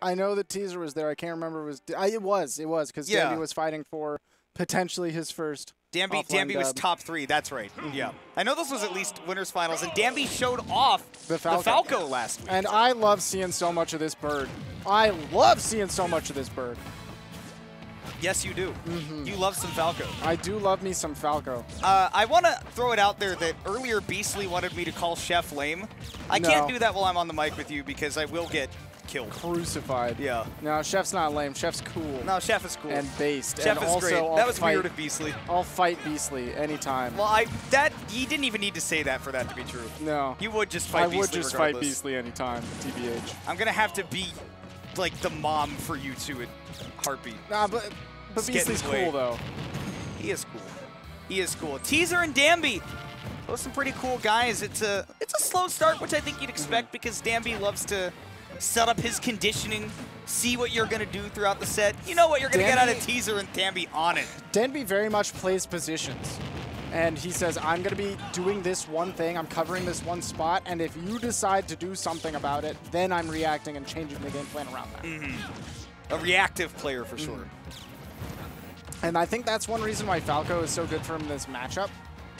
I know that Teaser was there. I can't remember. It was because Danbi was fighting for potentially his first. Danbi was top 3. That's right. Yeah. I know this was at least winners finals, and Danbi showed off the Falco last week. And I love seeing so much of this bird. I love seeing so much of this bird. Yes, you do. You love some Falco. I do love me some Falco. I want to throw it out there that earlier Beastly wanted me to call Chef lame. I can't do that while I'm on the mic with you because I will get killed. Crucified. Yeah. No, Chef's not lame. Chef's cool. No, Chef is cool. And based. Chef and is also great. That was weird of Beastly. I'll fight Beastly anytime. Well, he didn't even need to say that for that to be true. No. You would just fight Beastly I would just regardless. fight Beastly anytime, TBH. I'm going to have to be like the mom for you two at Heartbeat. Nah, but Beastly's cool, though. He is cool. He is cool. Teaser and Danbi. Those are some pretty cool guys. It's a slow start, which I think you'd expect because Danbi loves to set up his conditioning, see what you're going to do throughout the set. You know what you're going to get out of Teaser and Danbi on it. Danbi very much plays positions. And he says, I'm going to be doing this one thing, I'm covering this one spot, and if you decide to do something about it, then I'm reacting and changing the game plan around that. A reactive player for sure. And I think that's one reason why Falco is so good for him in this matchup,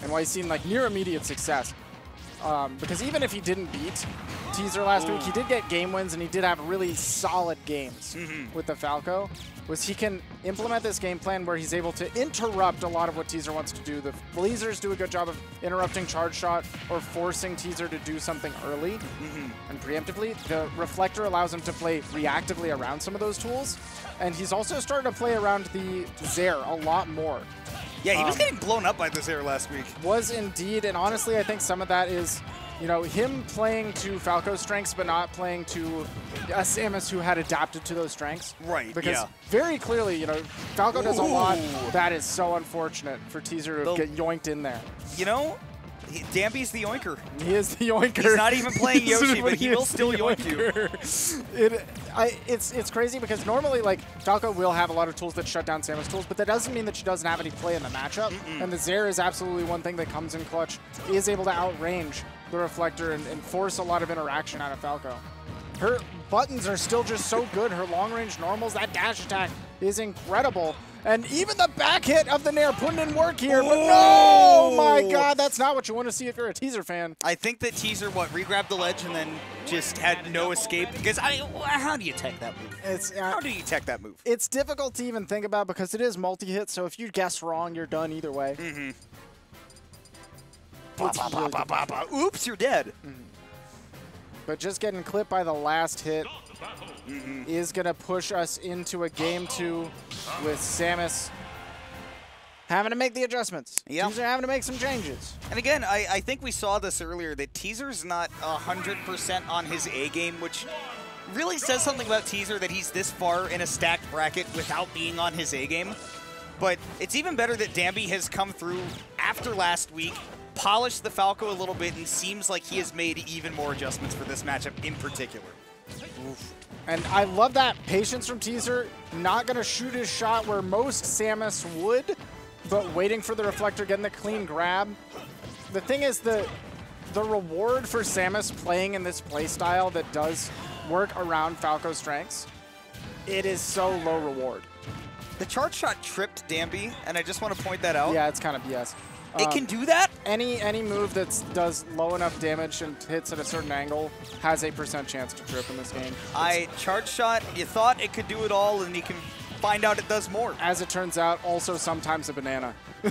and why he's seen like near immediate success. Because even if he didn't beat Teaser last week, he did get game wins, and he did have really solid games with the Falco. He can implement this game plan where he's able to interrupt a lot of what Teaser wants to do. The Blazers do a good job of interrupting charge shot or forcing Teaser to do something early and preemptively. The Reflector allows him to play reactively around some of those tools. And he's also starting to play around the Zaire a lot more. Yeah, he was getting blown up by the Zaire last week. Was indeed, and honestly, I think some of that is, you know, him playing to Falco's strengths, but not playing to a Samus who had adapted to those strengths. Right, because very clearly, you know, Falco does a lot that is so unfortunate for Teaser to get yoinked in there. You know, Danbi's the yoinker. He is the yoinker. He's not even playing Yoshi, but he will still yoink you. It's crazy because normally, like, Falco will have a lot of tools that shut down Samus tools, but that doesn't mean that she doesn't have any play in the matchup. And the Zaire is absolutely one thing that comes in clutch, is able to outrange the Reflector and force a lot of interaction out of Falco. Her buttons are still just so good. Her long-range normals, that dash attack is incredible. And even the back hit of the Nair putting in work here. But no! My God, that's not what you want to see if you're a Teaser fan. I think that Teaser, re-grabbed the ledge and then just had no escape. Because, how do you tech that move? How do you tech that move? It's difficult to even think about because it is multi-hit, so if you guess wrong, you're done either way. Oops, you're dead. But just getting clipped by the last hit is going to push us into a game 2 with Samus having to make the adjustments. Teaser having to make some changes. And again, I think we saw this earlier, that Teaser's not 100% on his A game, which really says something about Teaser that he's this far in a stacked bracket without being on his A game. But it's even better that Danbi has come through after last week, polished the Falco a little bit, and seems like he has made even more adjustments for this matchup in particular. And I love that patience from Teaser, not going to shoot his shot where most Samus would, but waiting for the Reflector, getting the clean grab. The thing is, the reward for Samus playing in this playstyle that does work around Falco's strengths, it is so low reward. The charge shot tripped Danbi, and I just want to point that out. Yeah, it's kind of BS. It can do that? Any move that does low enough damage and hits at a certain angle has a % chance to trip in this game. Charge shot, you thought it could do it all, and you can find out it does more. As it turns out, also sometimes a banana. I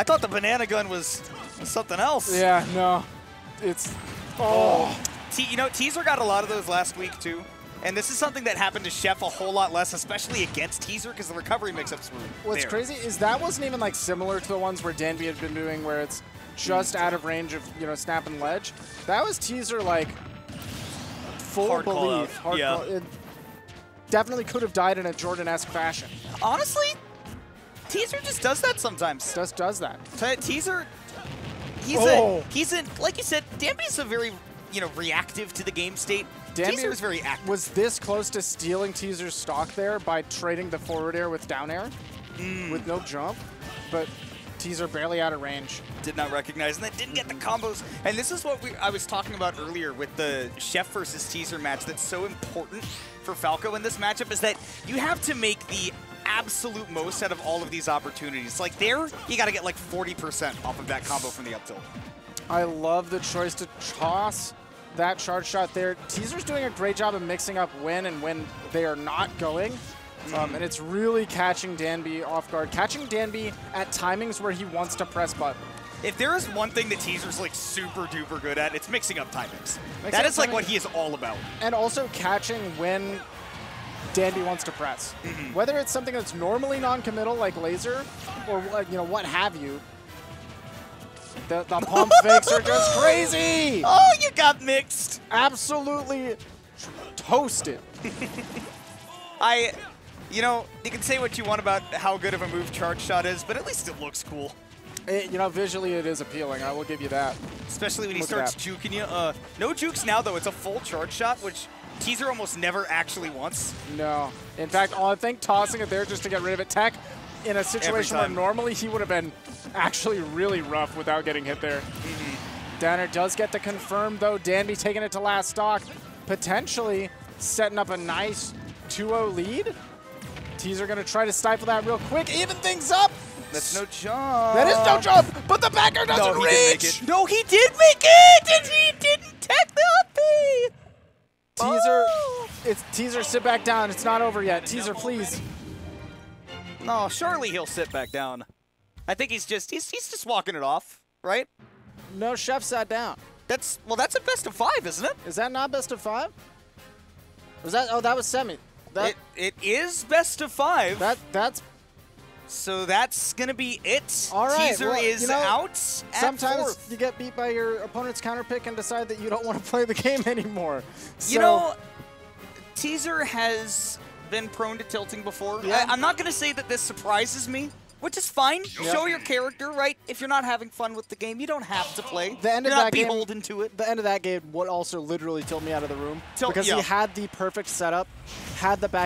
thought the banana gun was something else. Yeah, no. It's... You know, Teaser got a lot of those last week, too. And this is something that happened to Chef a whole lot less, especially against Teaser, because the recovery mix-ups were What's crazy is that wasn't even like similar to the ones where Danbi had been doing, where it's just out of range of, you know, snap and ledge. That was Teaser, like, full belief. It definitely could have died in a Jordan-esque fashion. Honestly, Teaser just does that sometimes. Just does that. Teaser, he's like you said, Danbi's a very, you know, reactive to the game state. Teaser is very active. Was this close to stealing Teaser's stock there by trading the forward air with down air with no jump, but Teaser barely out of range. Did not recognize, and then didn't get the combos. And this is what I was talking about earlier with the Chef versus Teaser match that's so important for Falco in this matchup, is that you have to make the absolute most out of all of these opportunities. Like there, you got to get like 40% off of that combo from the up tilt. I love the choice to toss that charge shot there. Teaser's doing a great job of mixing up when and when they are not going. And it's really catching Danbi off guard. Catching Danbi at timings where he wants to press button. If there is one thing that Teaser's like super duper good at, it's mixing up timings. That is like what he is all about. And also catching when Danbi wants to press. Whether it's something that's normally non-committal like laser or you know what have you. The pump fakes are just crazy. Oh, you got mixed. Absolutely toasted. You know, you can say what you want about how good of a move charge shot is, but at least it looks cool. You know, visually it is appealing. I will give you that. Especially when he starts juking you. No jukes now, though. It's a full charge shot, which Teaser almost never actually wants. No. In fact, I think tossing it there just to get rid of it. Tech, in a situation where normally he would have been actually really rough without getting hit there. Danner does get the confirm, though. Danbi taking it to last stock. Potentially setting up a nice 2-0 lead. Teaser going to try to stifle that real quick. Even things up. That's no jump. That is no jump, but the backer doesn't reach. Didn't make it. No, he did make it, and he didn't tech the up B. Teaser, it's Teaser, sit back down. It's not over yet. Teaser, please. No, surely he'll sit back down. I think he's just walking it off, right? No, Chef sat down. That's a best of 5, isn't it? Is that not best of 5? Was that? Oh, that was semi. It is best of 5. That's. So that's gonna be it. All right. Teaser is out. Sometimes you get beat by your opponent's counter pick and decide that you don't want to play the game anymore. So, you know, Teaser has been prone to tilting before. Yeah. I'm not gonna say that this surprises me, which is fine. Yep. Show your character, right? If you're not having fun with the game, you don't have to play. The end you're of not that game, beholden to it. The end of that game would also literally tilt me out of the room because he had the perfect setup, had the back.